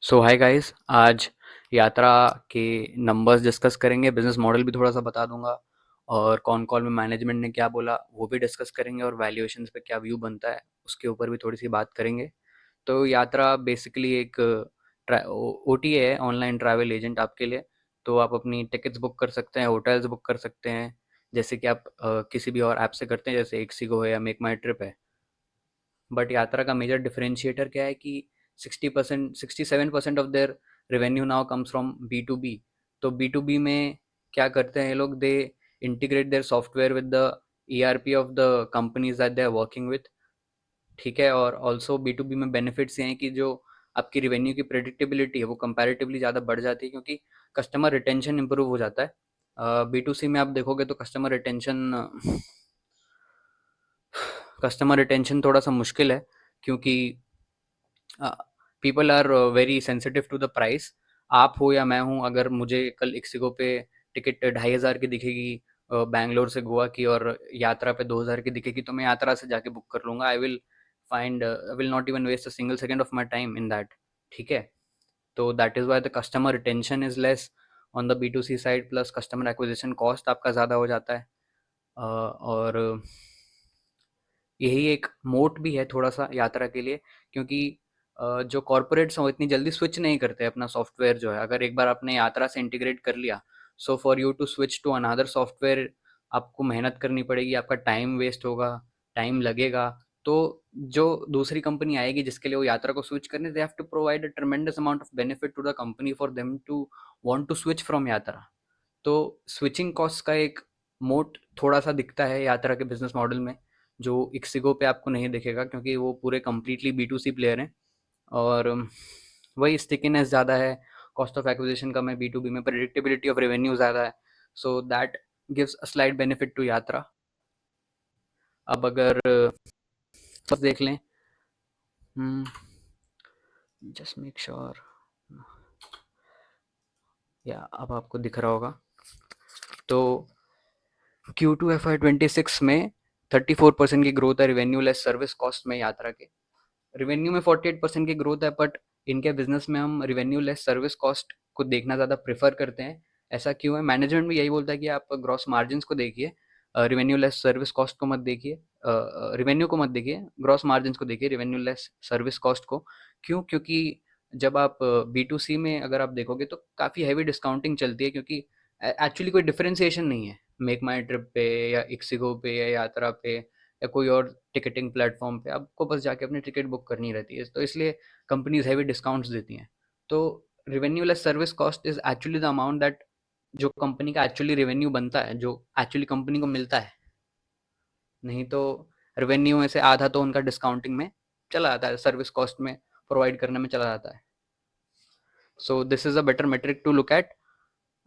सो hi guys, आज यात्रा के नंबर्स डिस्कस करेंगे, बिजनेस मॉडल भी थोड़ा सा बता दूंगा और कौन कॉल में मैनेजमेंट ने क्या बोला वो भी डिस्कस करेंगे और वैल्यूएशंस पे क्या व्यू बनता है उसके ऊपर भी थोड़ी सी बात करेंगे। तो यात्रा बेसिकली एक ओटीए है, ऑनलाइन ट्रैवल एजेंट आपके लिए। तो आप अपनी टिकट्स बुक कर सकते हैं, होटल्स बुक कर सकते हैं, जैसे कि आप किसी भी और ऐप से करते हैं, जैसे एक्सिगो है या मेक माई ट्रिप है। बट यात्रा का मेजर डिफरेंशिएटर क्या है कि 60% 67% of their revenue now comes from B to B. तो बी टू बी में क्या करते हैं ये लोग, they integrate their software with the ERP of the companies that they are working with. ठीक है, और ऑल्सो बी टू बी में बेनिफिट्स ये हैं कि जो आपकी रेवेन्यू की प्रेडिक्टेबिलिटी है वो कंपैरेटिवली ज़्यादा बढ़ जाती है, क्योंकि कस्टमर रिटेंशन इंप्रूव हो जाता है। बी टू सी में आप देखोगे तो कस्टमर रिटेंशन थोड़ा सा मुश्किल है, क्योंकि people are very sensitive to the price. आप हो या मैं हूँ, अगर मुझे कल इक्सिगो पे टिकट 2,500 की दिखेगी बैंगलोर से गोवा की, और यात्रा पे 2,000 की दिखेगी, तो मैं यात्रा से जाके बुक कर लूँगा। I will not even waste a single second of my time in that. ठीक है, तो that is why the customer retention is less on the B to C side, plus customer acquisition cost आपका ज़्यादा हो जाता है। और यही एक मोट भी है थोड़ा सा यात्रा के लिए, क्योंकि जो कॉरपोरेट्स हैं वो इतनी जल्दी स्विच नहीं करते अपना सॉफ्टवेयर जो है। अगर एक बार आपने यात्रा से इंटीग्रेट कर लिया, so for you to switch to another software आपको मेहनत करनी पड़ेगी, आपका टाइम वेस्ट होगा, टाइम लगेगा। तो जो दूसरी कंपनी आएगी जिसके लिए वो यात्रा को स्विच करने, they have to provide a tremendous amount of benefit to the company for them to want to switch from Yatra. तो स्विचिंग कॉस्ट का एक मोट थोड़ा सा दिखता है यात्रा के बिजनेस मॉडल में, जो इक्सिगो पे आपको नहीं दिखेगा, क्योंकि वो पूरे completely B to C player हैं। और वही स्टिकीनेस ज़्यादा है, कॉस्ट ऑफ एक्विजिशन कम है बी टू बी में, प्रेडिक्टेबिलिटी ऑफ रेवेन्यू ज़्यादा है। So that gives a slight benefit to Yatra. अब अगर सब देख लें, जस्ट मेक श्योर, या अब आपको दिख रहा होगा। तो Q2 FY26 में 34% की ग्रोथ है रेवेन्यू लेस सर्विस कॉस्ट में यात्रा के। रेवेन्यू में 48% की ग्रोथ है, बट इनके बिजनेस में हम रेवेन्यू लेस सर्विस कॉस्ट को देखना ज़्यादा प्रेफर करते हैं। ऐसा क्यों है? मैनेजमेंट भी यही बोलता है कि आप ग्रॉस मार्जिन को देखिए, रेवेन्यू लेस सर्विस कॉस्ट को मत देखिए, रेवेन्यू को मत देखिए, ग्रॉस मार्जिन को देखिए, रेवेन्यू लेस सर्विस कॉस्ट को। क्यों? क्योंकि जब आप बी टू सी में अगर आप देखोगे तो काफ़ी हैवी डिस्काउंटिंग चलती है, क्योंकि एक्चुअली कोई डिफरेंशिएशन नहीं है मेक माई ट्रिप पे या इक्सिगो पे या यात्रा पे या कोई और टिकटिंग प्लेटफॉर्म पे। आपको बस जाके अपनी टिकट बुक करनी रहती है, तो इसलिए कंपनीज हैवी डिस्काउंट्स देती हैं। तो revenue less service cost is actually the amount that जो कंपनी का एक्चुअली रेवेन्यू बनता है, जो एक्चुअली कंपनी को मिलता है। नहीं तो रेवेन्यू में से आधा तो उनका डिस्काउंटिंग में चला जाता है, सर्विस कॉस्ट में प्रोवाइड करने में चला जाता है। So this is a better metric to look at.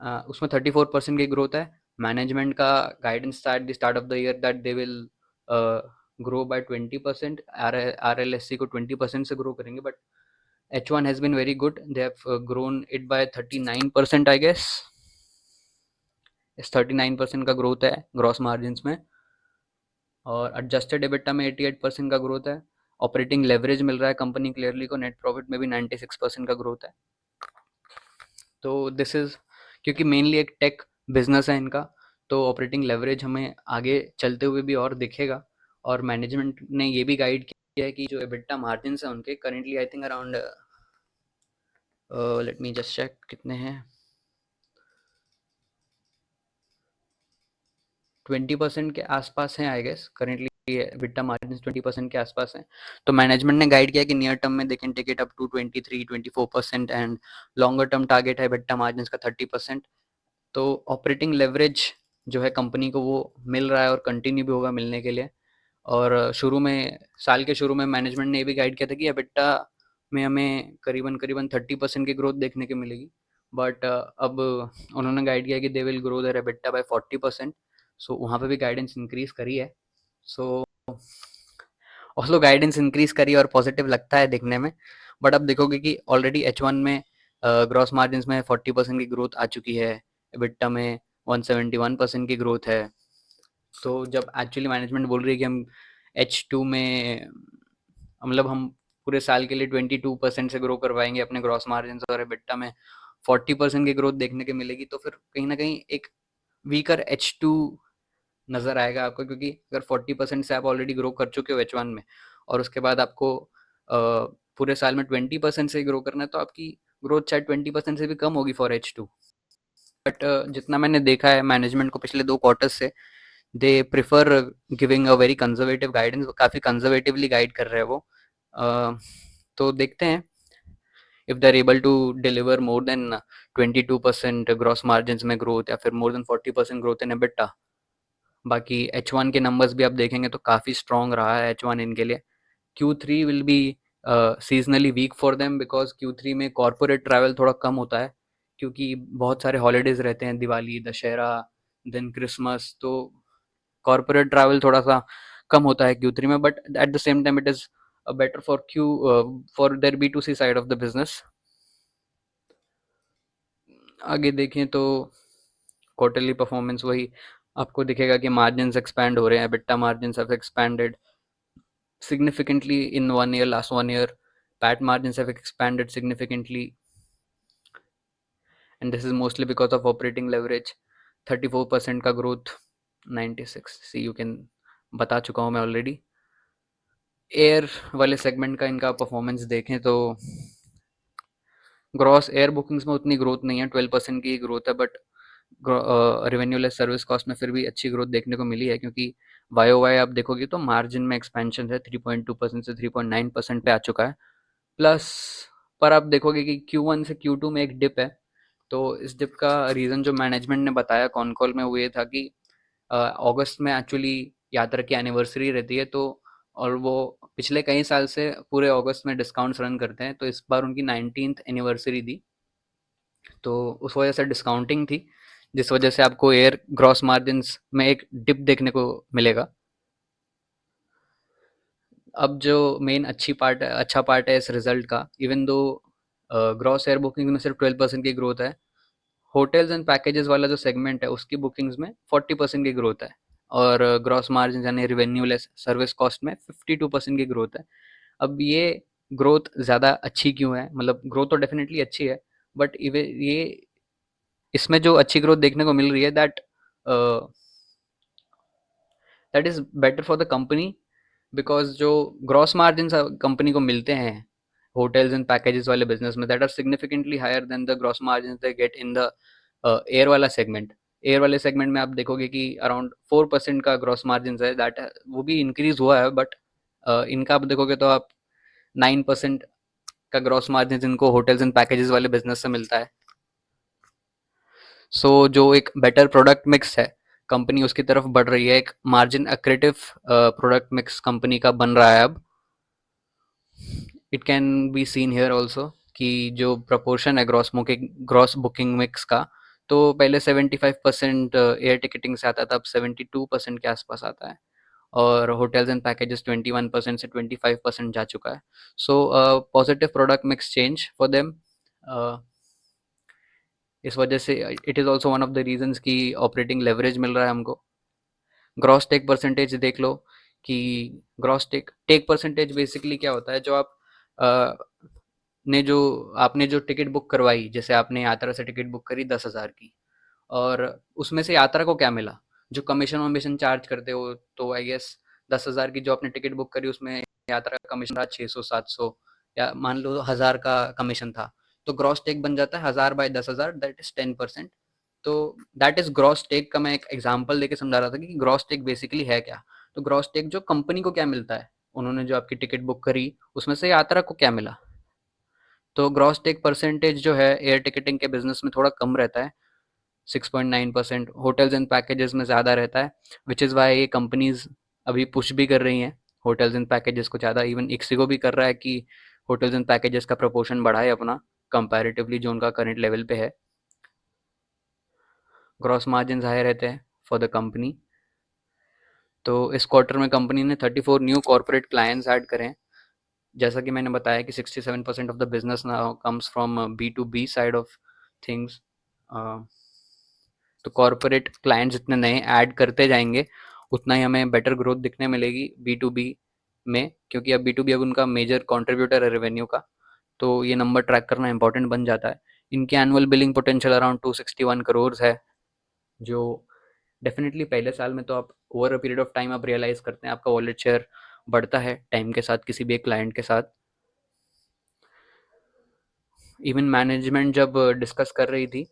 उसमें 34% की ग्रोथ है। मैनेजमेंट का गाइडेंस था at the start of the year that they will grow by 20%, R L S C को 20% से ग्रो करेंगे, but H1 has been very good. They have grown it by 39%, I guess. इस 39% का growth है gross margin में, और adjusted EBITDA में 88% का ग्रोथ है। ऑपरेटिंग लेवरेज मिल रहा है कंपनी क्लियरली को, नेट प्रॉफिट में भी 96% का ग्रोथ है। तो दिस इज, क्योंकि मेनली एक टेक बिजनेस है इनका, तो ऑपरेटिंग लेवरेज हमें आगे चलते हुए भी और दिखेगा। और मैनेजमेंट ने ये भी गाइड किया है कि जो एबिटा मार्जिन है उनके currently I think around, let me just check कितने हैं, 20% के आसपास हैं I guess currently. EBITDA margin 20% के आसपास हैं। तो मैनेजमेंट ने गाइड किया कि नियर टर्म में they can take it up to 23-24%, and longer term target है एबिटा मार्जिन का 30%। तो ऑपरेटिंग लेवरेज जो है कंपनी को वो मिल रहा है और कंटिन्यू भी होगा मिलने के लिए। और शुरू में, साल के शुरू में मैनेजमेंट ने ये भी गाइड किया था कि एबिटा में हमें करीबन करीबन 30% की ग्रोथ देखने को मिलेगी, बट अब उन्होंने गाइड किया कि they will grow their EBITDA by 40%। So वहाँ पे भी गाइडेंस इंक्रीज करी है। सो ऑल्सो गाइडेंस इंक्रीज करी और पॉजिटिव लगता है देखने में। बट अब देखोगे कि ऑलरेडी H1 में ग्रॉस मार्जिन में 40% की ग्रोथ आ चुकी है, एबिटा में 171% की ग्रोथ है। तो जब एक्चुअली मैनेजमेंट बोल रही है कि हम H2 में, मतलब हम पूरे साल के लिए 22% से ग्रो करवाएंगे अपने ग्रॉस मार्जिन और एबिटा में 40% की ग्रोथ देखने को मिलेगी, तो फिर कहीं ना कहीं एक वीकर H2 नज़र आएगा आपको, क्योंकि अगर 40% से आप ऑलरेडी ग्रो कर चुके हो H1 में और उसके बाद आपको पूरे साल में 20% से ग्रो करना है, तो आपकी ग्रोथ शायद 20% से भी कम होगी फॉर H2। बट जितना मैंने देखा है मैनेजमेंट को पिछले 2 क्वार्टर्स से, they prefer giving a very conservative guidance, काफ़ी कंजर्वेटिवली गाइड कर रहे हैं वो। तो देखते हैं if they are able to deliver more than 22% gross margin में ग्रोथ या फिर more than 40% growth in EBITDA. बाकी H1 के नंबर्स भी आप देखेंगे तो काफ़ी स्ट्रॉन्ग रहा है H1 इनके लिए। Q3 will be seasonally weak for them, because Q3 में कॉर्पोरेट ट्रैवल थोड़ा कम होता है, क्योंकि बहुत सारे हॉलीडेज रहते हैं, दिवाली, दशहरा, देन क्रिसमस, तो कॉर्पोरेट ट्रैवल थोड़ा सा कम होता है Q3 में। But at the same time it is better for their B2C side of the business. आगे देखें तो क्वार्टरली परफॉर्मेंस वही आपको दिखेगा कि मार्जिन एक्सपैंड हो रहे हैं, EBITDA margin have expanded significantly in 1 year, last 1 year. PAT margins have expanded significantly, and this is mostly because of operating leverage. 34% का growth, 96, see you can बता चुका हूँ मैं ऑलरेडी। एयर वाले सेगमेंट का इनका परफॉर्मेंस देखें तो ग्रॉस एयर बुकिंग्स में उतनी ग्रोथ नहीं है, 12% की ग्रोथ है, but revenue less service cost में फिर भी अच्छी ग्रोथ देखने को मिली है, क्योंकि वाई ओ वाई आप देखोगे तो मार्जिन में एक्सपेंशन है, 3.2% से 3.9% पे आ चुका है प्लस। पर आप देखोगे कि Q1 से Q2 में एक डिप है, तो इस डिप का रीज़न जो मैनेजमेंट ने बताया कॉन कॉल में वो ये था कि अगस्त में एक्चुअली यात्रा की एनिवर्सरी रहती है, तो और वो पिछले कई साल से पूरे अगस्त में डिस्काउंट्स रन करते हैं, तो इस बार उनकी 19th एनिवर्सरी थी, तो उस वजह से डिस्काउंटिंग थी, जिस वजह से आपको एयर ग्रॉस मार्जिन में एक डिप देखने को मिलेगा। अब जो मेन अच्छा पार्ट है इस रिजल्ट का, even though gross air booking में सिर्फ 12% की ग्रोथ है, होटल्स एंड पैकेजेस वाला जो सेगमेंट है उसकी बुकिंग्स में 40% की ग्रोथ है, और ग्रॉस मार्जिन यानी रेवेन्यू लेस सर्विस कॉस्ट में 52% की ग्रोथ है। अब ये ग्रोथ ज़्यादा अच्छी क्यों है, मतलब ग्रोथ तो डेफिनेटली अच्छी है, बट ये इसमें जो अच्छी ग्रोथ देखने को मिल रही है, that is better for the company, because जो ग्रॉस मार्जिन कंपनी को मिलते हैं होटल्स एंड पैकेजेस वाले बिजनेस में, that are significantly higher than the gross margin they get in the air वाला सेगमेंट। एयर वाले सेगमेंट में आप देखोगे कि अराउंड 4% का ग्रॉस मार्जिन है, दैट वो भी इंक्रीज हुआ है, बट इनका आप देखोगे तो आप 9% का ग्रॉस मार्जिन इनको होटल्स एंड पैकेजेस वाले बिजनेस से मिलता है। सो जो एक बेटर प्रोडक्ट मिक्स है, कंपनी उसकी तरफ बढ़ रही है, एक margin accretive product mix company का बन रहा है अब। It can be seen here also कि जो प्रपोर्शन है ग्रॉस बुकिंग मिक्स का, तो पहले 75% एयर टिकटिंग से आता था, अब 72% के आसपास आता है, और होटल्स एंड पैकेजेस 21% से 25% जा चुका है। So positive product mix change for them. इस वजह से it is also one of the reasons कि ऑपरेटिंग लेवरेज मिल रहा है हमको। ग्रॉस टेक परसेंटेज देख लो कि ग्रॉस टेक परसेंटेज बेसिकली क्या होता है, जो आप अ, ने जो आपने जो टिकट बुक करवाई, जैसे आपने यात्रा से टिकट बुक करी 10,000 की, और उसमें से यात्रा को क्या मिला, जो कमीशन वमीशन चार्ज करते हो, तो आई गेस 10,000 की जो आपने टिकट बुक करी उसमें यात्रा का कमीशन था 600-700, या मान लो 1,000 का कमीशन था, तो ग्रॉस टेक बन जाता है 1,000/10,000, दैट इज 10%। तो दैट इज ग्रॉस टेक का मैं एक एग्जांपल देके समझा रहा था कि ग्रॉस टेक बेसिकली है क्या। तो ग्रॉस टेक जो कंपनी को क्या मिलता है, उन्होंने जो आपकी टिकट बुक करी उसमें से यात्रा को क्या मिला। तो ग्रॉस टेक परसेंटेज जो है एयर टिकटिंग के बिजनेस में थोड़ा कम रहता है, 6.9%, होटल्स एंड पैकेजेस में ज़्यादा रहता है, विच इज़ वाई ये कंपनीज अभी पुश भी कर रही हैं होटल्स एंड पैकेजेस को ज़्यादा। इवन इक्सिगो भी कर रहा है कि होटल्स एंड पैकेजेस का प्रपोर्शन बढ़ाए अपना, कंपैरेटिवली जो उनका करंट लेवल पे है। ग्रॉस मार्जिन हाई रहते हैं फॉर द कंपनी। तो इस क्वार्टर में कंपनी ने 34 न्यू कॉर्पोरेट क्लाइंट्स ऐड करें, जैसा कि मैंने बताया कि 67% of the business now comes from B2B side of things. तो कॉर्पोरेट क्लाइंट्स जितने नए ऐड करते जाएंगे उतना ही हमें बेटर ग्रोथ दिखने मिलेगी B2B में, क्योंकि अब B2B अब उनका मेजर कंट्रीब्यूटर है रेवेन्यू का, तो ये नंबर ट्रैक करना इंपॉर्टेंट बन जाता है। इनकी annual billing potential around 261 crore है, जो डेफिनेटली पहले साल में तो आप over a period of time आप रियलाइज करते हैं आपका वॉलेट शेयर बढ़ता है टाइम के साथ किसी भी एक क्लाइंट के साथ। इवन मैनेजमेंट जब डिस्कस कर रही थी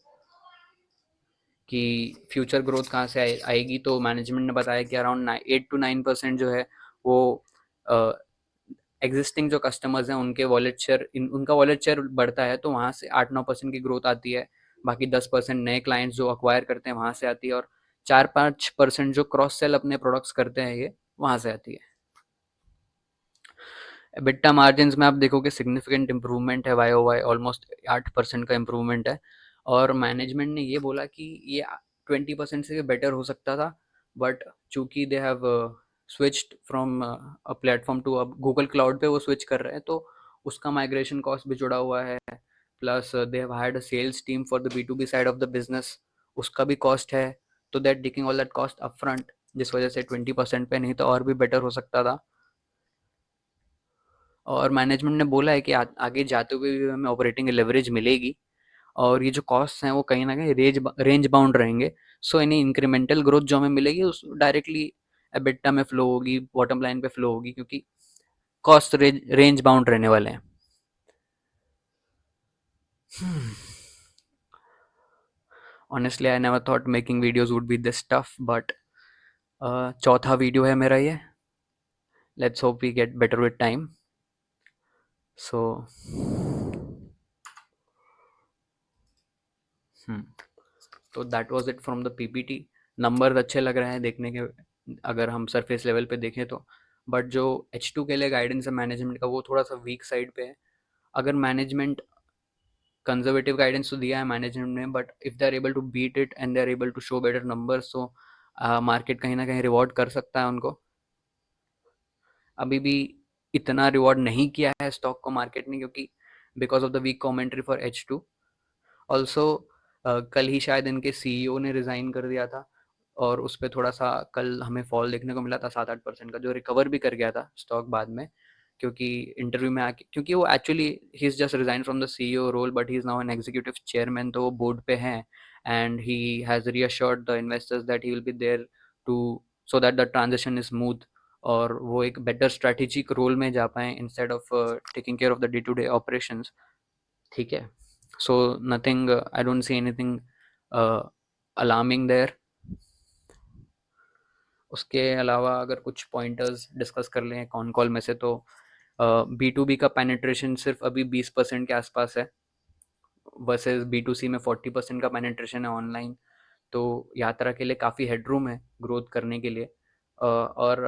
कि फ्यूचर ग्रोथ कहाँ से आएगी, तो मैनेजमेंट ने बताया कि अराउंड 8 to 9% जो है वो एग्जिस्टिंग जो कस्टमर्स हैं उनके वॉलेट शेयर उनका वॉलेट शेयर बढ़ता है, तो वहाँ से 8-9% की ग्रोथ आती है। बाकी 10% नए क्लाइंट्स जो अक्वायर करते हैं वहाँ से आती है, और 4-5% जो क्रॉस सेल अपने प्रोडक्ट्स करते हैं ये वहाँ से आती है। एबिटा मार्जिन्स में आप देखोगे सिग्निफिकेंट इंप्रूवमेंट है, वाई ओ वाई ऑलमोस्ट 8% का इंप्रूवमेंट है। और मैनेजमेंट ने ये बोला कि ये 20% से बेटर हो सकता था, बट चूंकि they have switched from a platform to अब गूगल क्लाउड पे वो स्विच कर रहे हैं, तो उसका माइग्रेशन कॉस्ट भी जुड़ा हुआ है, plus they have hired a sales team for the B2B side of the business, उसका भी कॉस्ट है, तो that taking all that cost upfront, जिस वजह से 20% पे, नहीं तो और भी बेटर हो सकता था। और मैनेजमेंट ने बोला है कि आगे जाते हुए भी हमें ऑपरेटिंग लेवरेज मिलेगी, और ये जो कॉस्ट हैं वो कहीं ना कहीं रेंज बाउंड रहेंगे। सो एनी इंक्रीमेंटल ग्रोथ जो हमें मिलेगी उस डायरेक्टली एबिटा में फ्लो होगी, बॉटम लाइन पे फ्लो होगी, क्योंकि कॉस्ट रेंज बाउंड रहने वाले हैं। Honestly I never thought making videos would be this tough, but चौथा वीडियो है मेरा ये। Let's hope we get better with time. So तो that was it from the PPT. Number अच्छे लग रहे हैं देखने के, अगर हम सरफेस लेवल पे देखें तो, बट जो H2 के लिए गाइडेंस है मैनेजमेंट का वो थोड़ा सा वीक साइड पे है। अगर मैनेजमेंट कंजर्वेटिव गाइडेंस तो दिया है मैनेजमेंट ने, but if they are able to beat it and they are able to show better numbers, तो मार्केट कहीं ना कहीं रिवॉर्ड कर सकता है उनको। अभी भी इतना रिवॉर्ड नहीं किया है स्टॉक को मार्केट ने, क्योंकि because of the weak commentary for H2। Also कल ही शायद इनके सीईओ ने रिज़ाइन कर दिया था, और उस पर थोड़ा सा कल हमें फॉल देखने को मिला था 7-8% का, जो रिकवर भी कर गया था स्टॉक बाद में, क्योंकि इंटरव्यू में आके, क्योंकि वो actually he is just resign from the CEO role, but he is now an executive chairman, तो वो बोर्ड पे हैं, and he has reassured the investors that he will be there too, so that the transaction is smooth, और वो एक better strategic role में जा पाए instead of taking care of the day to day operations. ठीक है, so nothing, I don't see anything alarming there. उसके अलावा अगर कुछ पॉइंटर्स डिस्कस कर लें कॉन कॉल में से, तो B2B का पेनिट्रेशन सिर्फ अभी 20% के आसपास है, वर्सेस B2C में 40% का पेनिट्रेशन है ऑनलाइन। तो यात्रा के लिए काफ़ी हेडरूम है ग्रोथ करने के लिए। और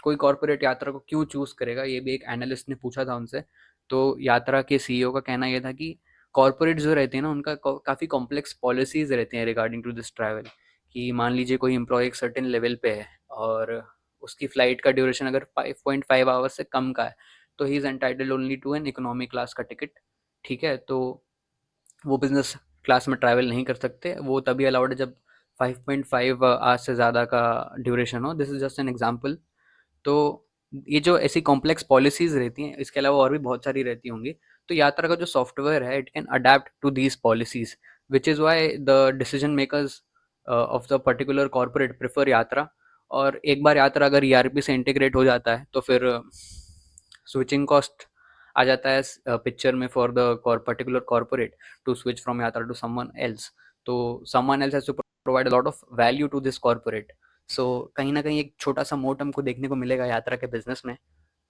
कोई कॉरपोरेट यात्रा को क्यों चूज़ करेगा, ये भी एक एनालिस्ट ने पूछा था उनसे। तो यात्रा के सीईओ का कहना ये था कि कॉरपोरेट जो रहते हैं ना, उनका काफ़ी कॉम्प्लेक्स पॉलिसीज़ रहती हैं रिगार्डिंग टू दिस ट्रैवल। कि मान लीजिए कोई एम्प्लॉय एक सर्टेन लेवल पे है, और उसकी फ़्लाइट का ड्यूरेशन अगर 5.5 आवर्स से कम का है, तो he is entitled only to an economy class का टिकट। ठीक है, तो वो बिजनेस क्लास में ट्रैवल नहीं कर सकते, वो तभी अलाउड है जब 5.5 आवर्स से ज़्यादा का ड्यूरेशन हो। This is just an example. तो ये जो ऐसी कॉम्प्लेक्स पॉलिसीज रहती हैं, इसके अलावा और भी बहुत सारी रहती होंगी, तो यात्रा का जो सॉफ्टवेयर है it can adapt to these policies, which is why the decision makers of the particular corporate prefer Yatra. और एक बार यात्रा अगर ERP से इंटीग्रेट हो जाता है, तो फिर स्विचिंग कॉस्ट आ जाता है पिक्चर में for the particular corporate to switch from Yatra to someone else. तो someone else has to provide a lot of value to this corporate. So कहीं ना कहीं एक छोटा सा मोट हमको देखने को मिलेगा यात्रा के बिजनेस में।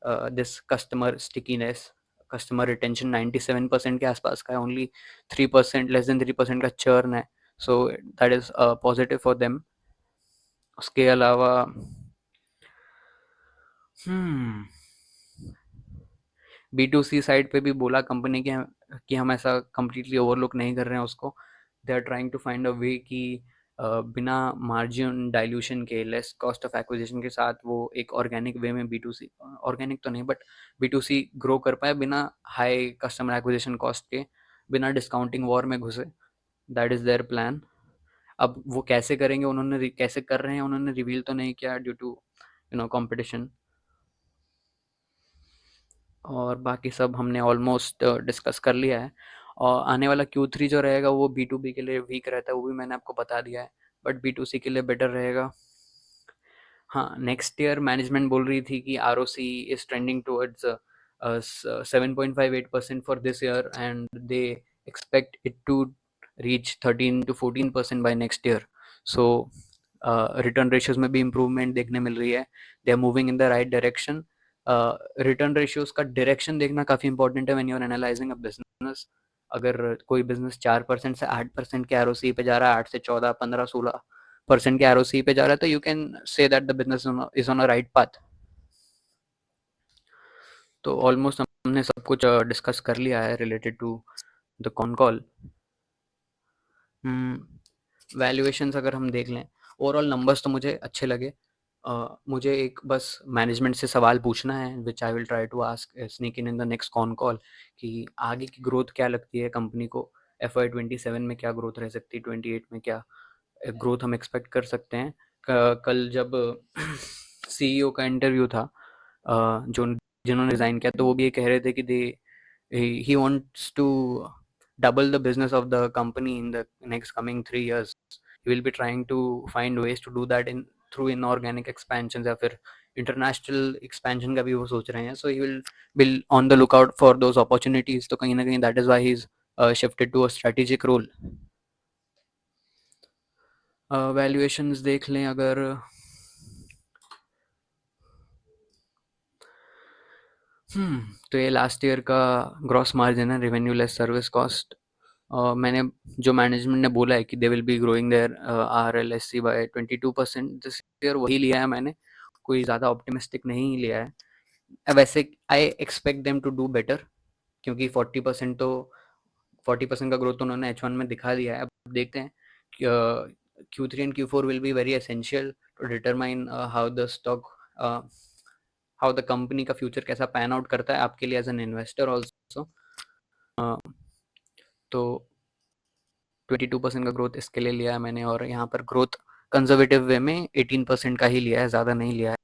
This customer stickiness, customer retention 97% के आसपास का है, ओनली 3%, लेस देन 3% का चर्न है। So that is positive for them. उसके अलावा B2C साइड पे भी बोला कंपनी के कि हम ऐसा कम्प्लीटली ओवरलुक नहीं कर रहे हैं उसको। They are trying to find a way कि बिना मार्जिन डाइल्यूशन के, लेस कॉस्ट ऑफ एक्विजिशन के साथ वो एक ऑर्गेनिक वे में B2C, ऑर्गेनिक तो नहीं बट B2C ग्रो कर पाए बिना हाई कस्टमर एक्विजिशन कॉस्ट के, बिना डिस्काउंटिंग वॉर में घुसे। That is their plan. अब वो कैसे करेंगे, उन्होंने कैसे कर रहे हैं उन्होंने रिवील तो नहीं किया ड्यू टू कॉम्पिटिशन। और बाकी सब हमने ऑलमोस्ट डिस्कस कर लिया है। और आने वाला Q3 जो रहेगा वो B2B के लिए वीक रहता है, वो भी मैंने आपको बता दिया है, बट B2C के लिए बेटर रहेगा। हाँ, नेक्स्ट ईयर मैनेजमेंट बोल रही थी कि ROC is trending towards 7.58% for this year and they expect it to reach 13 to 14% by next year. So return ratios में भी इम्प्रूवमेंट देखने मिल रही है, they are moving in the right direction. Return ratios का डायरेक्शन देखना काफ़ी important है when you are analysing a business. अगर कोई बिजनेस 4% से 8% के ROC पे जा रहा है, 8 से 14, 15, 16% के ROC पे जा रहा है, तो you can say that the business is on a right path. तो ऑलमोस्ट हमने सब कुछ डिस्कस कर लिया है related to the con call. Valuations अगर हम देख लें, ओवरऑल नंबर्स तो मुझे अच्छे लगे। मुझे एक बस मैनेजमेंट से सवाल पूछना है which I will try to ask sneak in the next con call, कि आगे की ग्रोथ क्या लगती है कंपनी को, FY 27 में क्या ग्रोथ रह सकती है, 28 में क्या ग्रोथ हम एक्सपेक्ट कर सकते हैं। कल जब CEO का इंटरव्यू था, जो जिन्होंने रिज़ाइन किया, तो वो भी ये कह रहे थे कि दे he wants to double the business of the company in the next coming 3 years. He will be trying to find ways to do that in through inorganic expansions या फिर international expansion का भी वो सोच रहे हैं. So he will be on the lookout for those opportunities. तो कहीं ना कहीं that is why he's shifted to a strategic role. Valuations देख लें अगर, तो ये लास्ट ईयर का ग्रॉस मार्जिन है, रेवेन्यू लेस सर्विस कॉस्ट। मैंने जो मैनेजमेंट ने बोला है कि they will be growing their RLSC by 22% this year, वही लिया है मैंने, कोई ज़्यादा ऑप्टिमिस्टिक नहीं लिया है। वैसे I expect them to do better, क्योंकि 40% का ग्रोथ उन्होंने H1 में दिखा दिया है। अब देखते हैं Q3 and Q4 will be very essential to determine how the stock, how the company का फ्यूचर कैसा पैन आउट करता है आपके लिए एज एन इन्वेस्टर ऑल्सो। तो 22% का ग्रोथ इसके लिए लिया है मैंने, और यहाँ पर ग्रोथ कंजर्वेटिव वे में 18% का ही लिया है, ज़्यादा नहीं लिया